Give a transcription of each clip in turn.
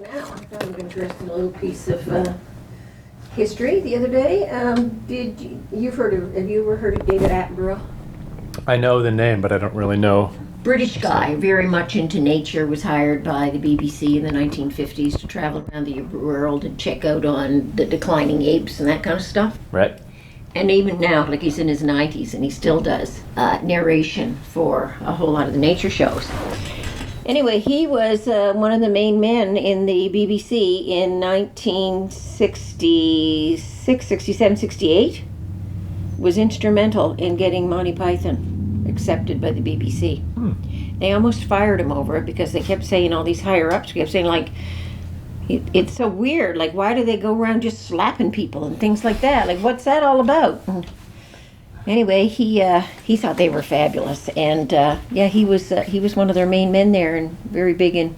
Now, I thought I'm interesting little piece of history the other day. Have you ever heard of David Attenborough? I know the name, but I don't really know. British guy, very much into nature, was hired by the BBC in the 1950s to travel around the world and check out on the declining apes and that kind of stuff. Right. And even now, like he's in his 90s and he still does narration for a whole lot of the nature shows. Anyway, he was one of the main men in the BBC in 1966, 67, 68. Was instrumental in getting Monty Python accepted by the BBC. They almost fired him over it because they kept saying, all these higher-ups kept saying, like, it's so weird. Like, why do they go around just slapping people and things like that? Like, what's that all about? And anyway, he thought they were fabulous, and he was one of their main men there, and very big in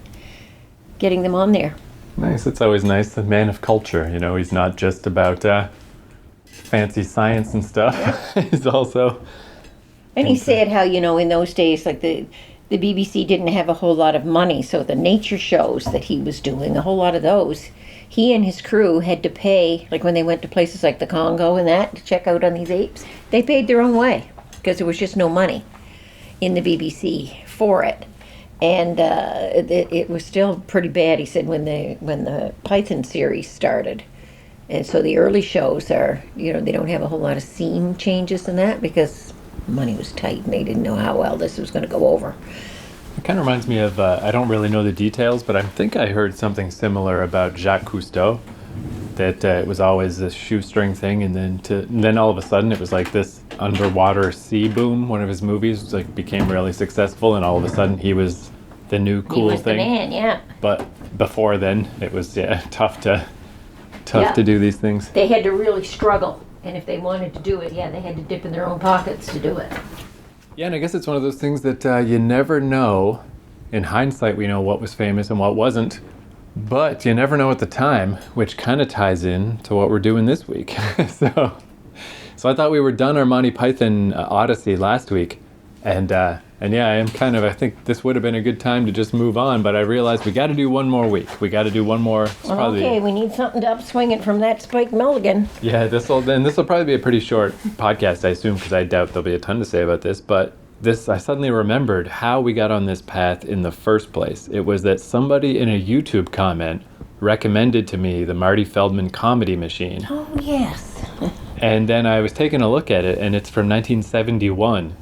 getting them on there. Nice. It's always nice. The man of culture. You know, he's not just about fancy science and stuff. Yeah. He's also. And he said how, you know, in those days, like the BBC didn't have a whole lot of money, so the nature shows that he was doing, a whole lot of those, he and his crew had to pay, like when they went to places like the Congo and that, to check out on these apes, they paid their own way, because there was just no money in the BBC for it. And it was still pretty bad, he said, when the Python series started. And so the early shows are, you know, they don't have a whole lot of scene changes in that, because money was tight and they didn't know how well this was going to go over. It kind of reminds me of, I don't really know the details, but I think I heard something similar about Jacques Cousteau, that it was always this shoestring thing, and then all of a sudden it was like this underwater sea boom. One of his movies became really successful, and all of a sudden he was the new cool he was thing. The man, yeah. But before then, it was tough to do these things. They had to really struggle. And if they wanted to do it, they had to dip in their own pockets to do it. Yeah, and I guess it's one of those things that you never know. In hindsight, we know what was famous and what wasn't. But you never know at the time, which kind of ties in to what we're doing this week. So I thought we were done our Monty Python Odyssey last week. And I think this would have been a good time to just move on, but I realized we got to do one more week. We got to do one more. Okay, we need something to upswing it from that Spike Milligan. Yeah, this will probably be a pretty short podcast, I assume, because I doubt there'll be a ton to say about this. But I suddenly remembered how we got on this path in the first place. It was that somebody in a YouTube comment recommended to me the Marty Feldman Comedy Machine. Oh, yes. And then I was taking a look at it, and it's from 1971.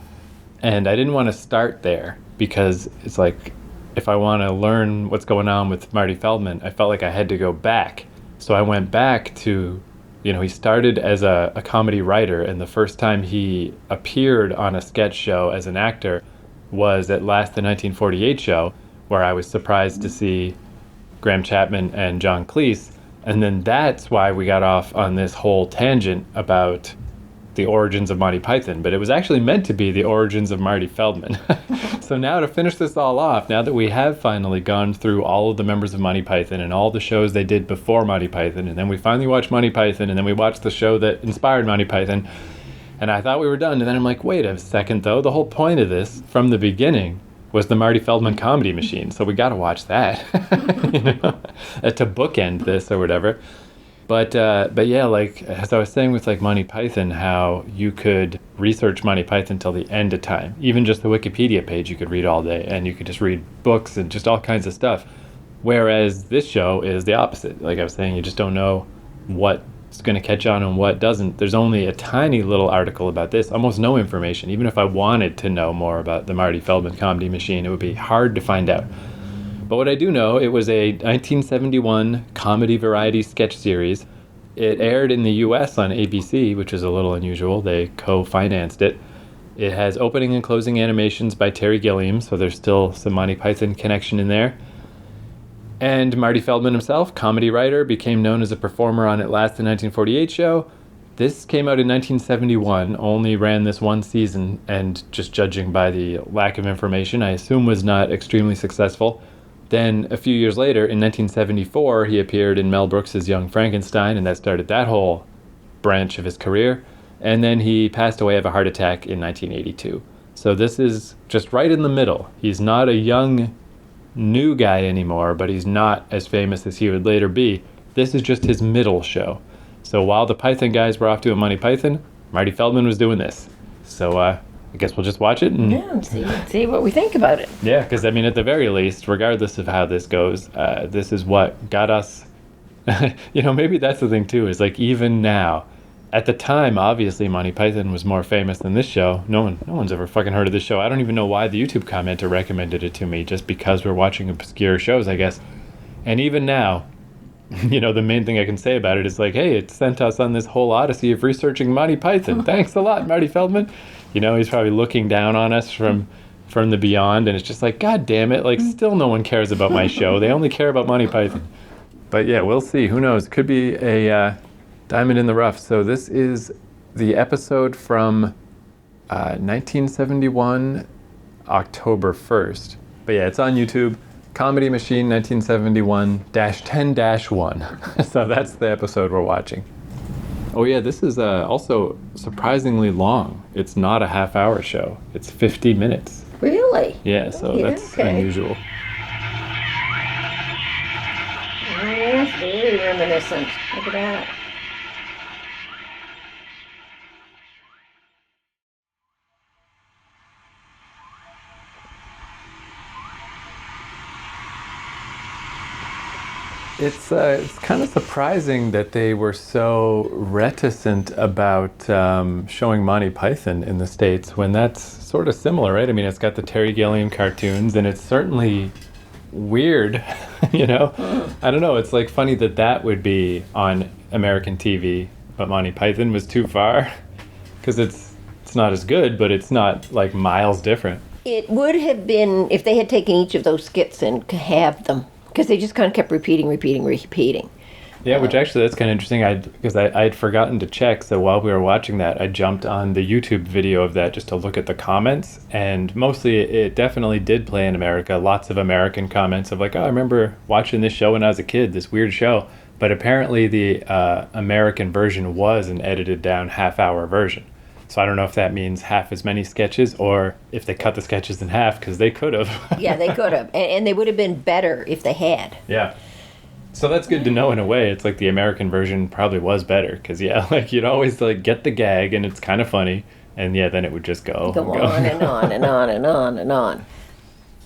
And I didn't want to start there because it's like, if I want to learn what's going on with Marty Feldman, I felt like I had to go back. So I went back to, he started as a comedy writer, and the first time he appeared on a sketch show as an actor was at Last the 1948 show, where I was surprised to see Graham Chapman and John Cleese. And then that's why we got off on this whole tangent about the origins of Monty Python, but it was actually meant to be the origins of Marty Feldman. So now to finish this all off, now that we have finally gone through all of the members of Monty Python and all the shows they did before Monty Python, and then we finally watched Monty Python, and then we watched the show that inspired Monty Python, and I thought we were done, and then I'm like, wait a second though, the whole point of this from the beginning was the Marty Feldman Comedy Machine, so we got to watch that, to bookend this or whatever. But yeah, like as I was saying with Monty Python, how you could research Monty Python till the end of time. Even just the Wikipedia page you could read all day, and you could just read books and just all kinds of stuff. Whereas this show is the opposite. Like I was saying, you just don't know what's going to catch on and what doesn't. There's only a tiny little article about this, almost no information. Even if I wanted to know more about the Marty Feldman Comedy Machine, it would be hard to find out. But what I do know, it was a 1971 comedy variety sketch series. It aired in the US on ABC, which is a little unusual. They co-financed it. It has opening and closing animations by Terry Gilliam, so there's still some Monty Python connection in there. And Marty Feldman himself, comedy writer, became known as a performer on At Last the 1948 show. This came out in 1971, only ran this one season, and just judging by the lack of information, I assume was not extremely successful. Then a few years later, in 1974, he appeared in Mel Brooks's Young Frankenstein, and that started that whole branch of his career. And then he passed away of a heart attack in 1982. So this is just right in the middle. He's not a young new guy anymore, but he's not as famous as he would later be. This is just his middle show. So while the Python guys were off doing Monty Python, Marty Feldman was doing this. So I guess we'll just watch it and see what we think about it. Yeah, because I mean, at the very least, regardless of how this goes, this is what got us. Maybe that's the thing too. Is like even now, at the time, obviously Monty Python was more famous than this show. No one's ever fucking heard of this show. I don't even know why the YouTube commenter recommended it to me. Just because we're watching obscure shows, I guess. And even now, the main thing I can say about it is like, hey, it sent us on this whole odyssey of researching Monty Python. Thanks a lot, Marty Feldman. He's probably looking down on us from the beyond, and it's just like, God damn it, like still no one cares about my show. They only care about Monty Python. But yeah, we'll see. Who knows? Could be a diamond in the rough. So this is the episode from 1971, October 1st. But yeah, it's on YouTube. Comedy Machine 1971-10-1. So that's the episode we're watching. Oh yeah, this is also surprisingly long. It's not a half-hour show. It's 50 minutes. Really? Yeah, so that's unusual. Oh, yes, very reminiscent. Look at that. It's kind of surprising that they were so reticent about showing Monty Python in the States when that's sort of similar, right? I mean, it's got the Terry Gilliam cartoons, and it's certainly weird, I don't know. It's like funny that would be on American TV, but Monty Python was too far because it's not as good, but it's not like miles different. It would have been if they had taken each of those skits and halved them. Because they just kind of kept repeating. Yeah, which actually that's kind of interesting. Because I had forgotten to check. So while we were watching that, I jumped on the YouTube video of that just to look at the comments. And mostly it definitely did play in America. Lots of American comments of like, oh, I remember watching this show when I was a kid, this weird show. But apparently the American version was an edited down half-hour version. So I don't know if that means half as many sketches or if they cut the sketches in half, because they could have. Yeah, they could have. And they would have been better if they had. Yeah. So that's good to know in a way. It's like the American version probably was better because, yeah, like you'd always like get the gag and it's kind of funny. And yeah, then it would just go on and on and on and on and on.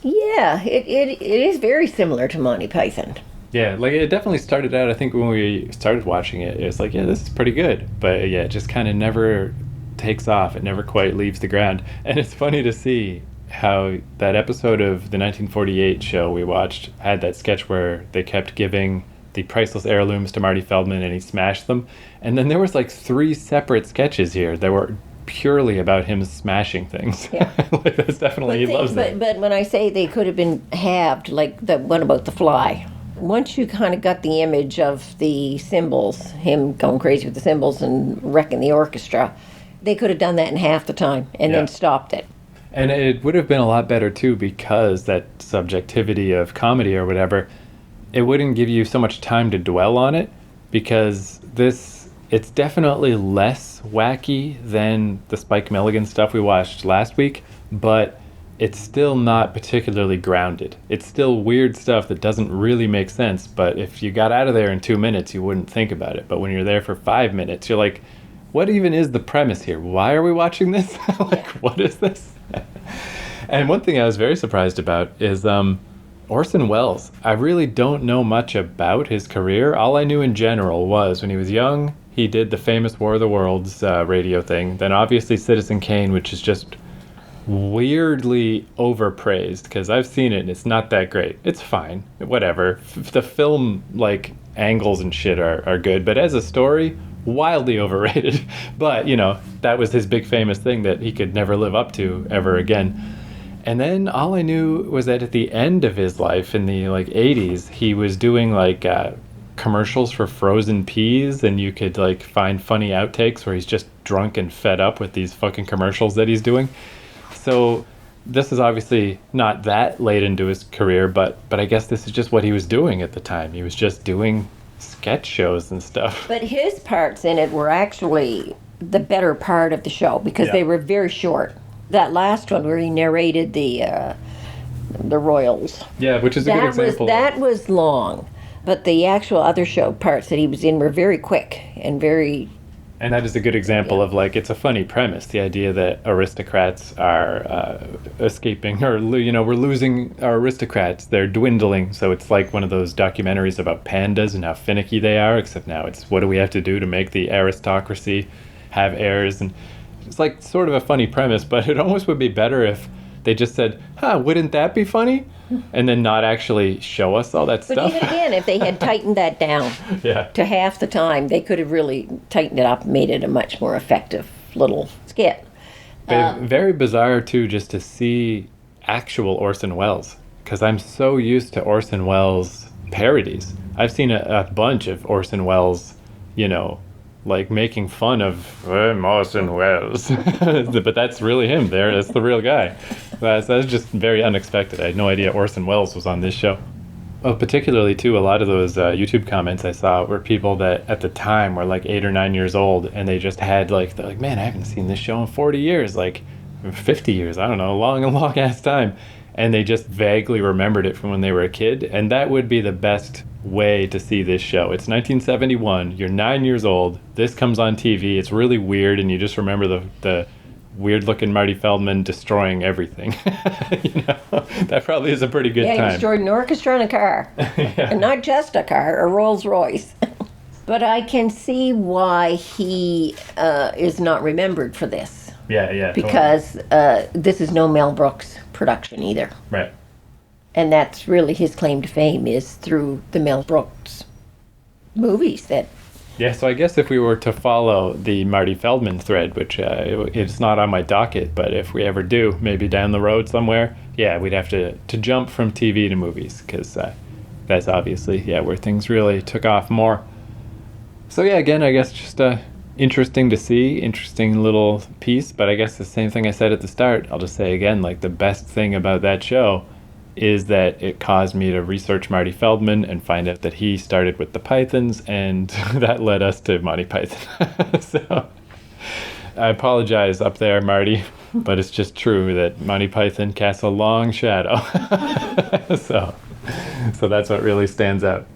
Yeah, it is very similar to Monty Python. Yeah, like it definitely started out, I think when we started watching it, it was like, yeah, this is pretty good. But yeah, it just kind of never takes off. It never quite leaves the ground. And it's funny to see how that episode of the 1948 show we watched had that sketch where they kept giving the priceless heirlooms to Marty Feldman and he smashed them. And then there was like 3 separate sketches here that were purely about him smashing things. Yeah. Like that's definitely, he loves that. But when I say they could have been halved, like the one about the fly, once you kind of got the image of the cymbals, him going crazy with the cymbals and wrecking the orchestra, they could have done that in half the time and then stopped it. And it would have been a lot better too, because that subjectivity of comedy or whatever, it wouldn't give you so much time to dwell on it, because it's definitely less wacky than the Spike Milligan stuff we watched last week, but it's still not particularly grounded. It's still weird stuff that doesn't really make sense, but if you got out of there in 2 minutes, you wouldn't think about it. But when you're there for 5 minutes, you're like, what even is the premise here? Why are we watching this? What is this? And one thing I was very surprised about is Orson Welles. I really don't know much about his career. All I knew in general was when he was young, he did the famous War of the Worlds radio thing. Then obviously Citizen Kane, which is just weirdly overpraised, because I've seen it and it's not that great. It's fine, whatever. The film angles and shit are good, but as a story, wildly overrated. But that was his big famous thing that he could never live up to ever again. And then all I knew was that at the end of his life in the 80s, he was doing commercials for frozen peas, and you could find funny outtakes where he's just drunk and fed up with these fucking commercials that he's doing. So this is obviously not that late into his career, but I guess this is just what he was doing at the time. He was just doing sketch shows and stuff. But his parts in it were actually the better part of the show, because they were very short. That last one where he narrated the the Royals. Yeah, which is a good example. That was long, but the actual other show parts that he was in were very quick and very. And that is a good example of, like, it's a funny premise, the idea that aristocrats are escaping, or, we're losing our aristocrats. They're dwindling. So it's like one of those documentaries about pandas and how finicky they are, except now it's what do we have to do to make the aristocracy have heirs? And it's like sort of a funny premise, but it almost would be better if they just said, wouldn't that be funny? And then not actually show us all that stuff. But even again, if they had tightened that down to half the time, they could have really tightened it up and made it a much more effective little skit. But very bizarre, too, just to see actual Orson Welles. Because I'm so used to Orson Welles parodies. I've seen a bunch of Orson Welles, like making fun of I'm Orson Welles. But that's really him there. That's the real guy. That's just very unexpected. I had no idea Orson Welles was on this show. Well, particularly, too, a lot of those YouTube comments I saw were people that at the time were like 8 or 9 years old, and they just had they're like, man, I haven't seen this show in 40 years, like 50 years, I don't know, a long ass time. And they just vaguely remembered it from when they were a kid. And that would be the best way to see this show. It's 1971. You're 9 years old. This comes on TV. It's really weird, and you just remember the weird-looking Marty Feldman destroying everything. That probably is a pretty good time. Yeah, he destroyed an orchestra and a car. And not just a car, a Rolls Royce. But I can see why he is not remembered for this. Yeah. Because this is no Mel Brooks production either. Right. And that's really his claim to fame, is through the Mel Brooks movies that. Yeah, so I guess if we were to follow the Marty Feldman thread, which it's not on my docket, but if we ever do, maybe down the road somewhere, we'd have to jump from TV to movies, because that's obviously, where things really took off more. So again, I guess just interesting to see, interesting little piece, but I guess the same thing I said at the start, I'll just say again, like the best thing about that show is that it caused me to research Marty Feldman and find out that he started with the Pythons, and that led us to Monty Python. So I apologize up there, Marty, but it's just true that Monty Python casts a long shadow. So that's what really stands out.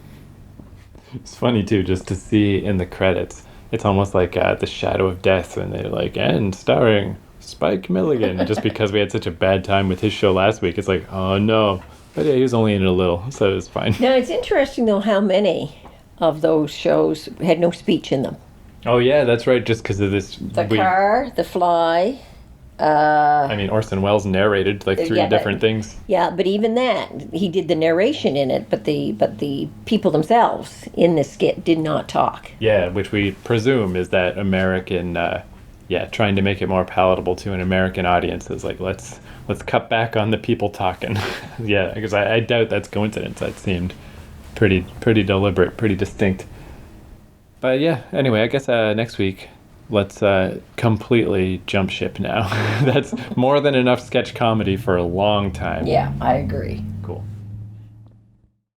It's funny too, just to see in the credits. It's almost like The Shadow of Death, and they're like, and starring Spike Milligan, just because we had such a bad time with his show last week. It's like, oh no. But he was only in it a little, so it was fine. Now, it's interesting, though, how many of those shows had no speech in them. Oh, yeah, that's right, just because of this... Car, The Fly... Orson Welles narrated, like, three different things. Yeah, but even that, he did the narration in it, but the people themselves in the skit did not talk. Yeah, which we presume is that American... trying to make it more palatable to an American audience is like, let's cut back on the people talking. Yeah, because I doubt that's coincidence. That seemed pretty deliberate, pretty distinct. But anyway, I guess next week, let's completely jump ship now. That's more than enough sketch comedy for a long time. Yeah, I agree.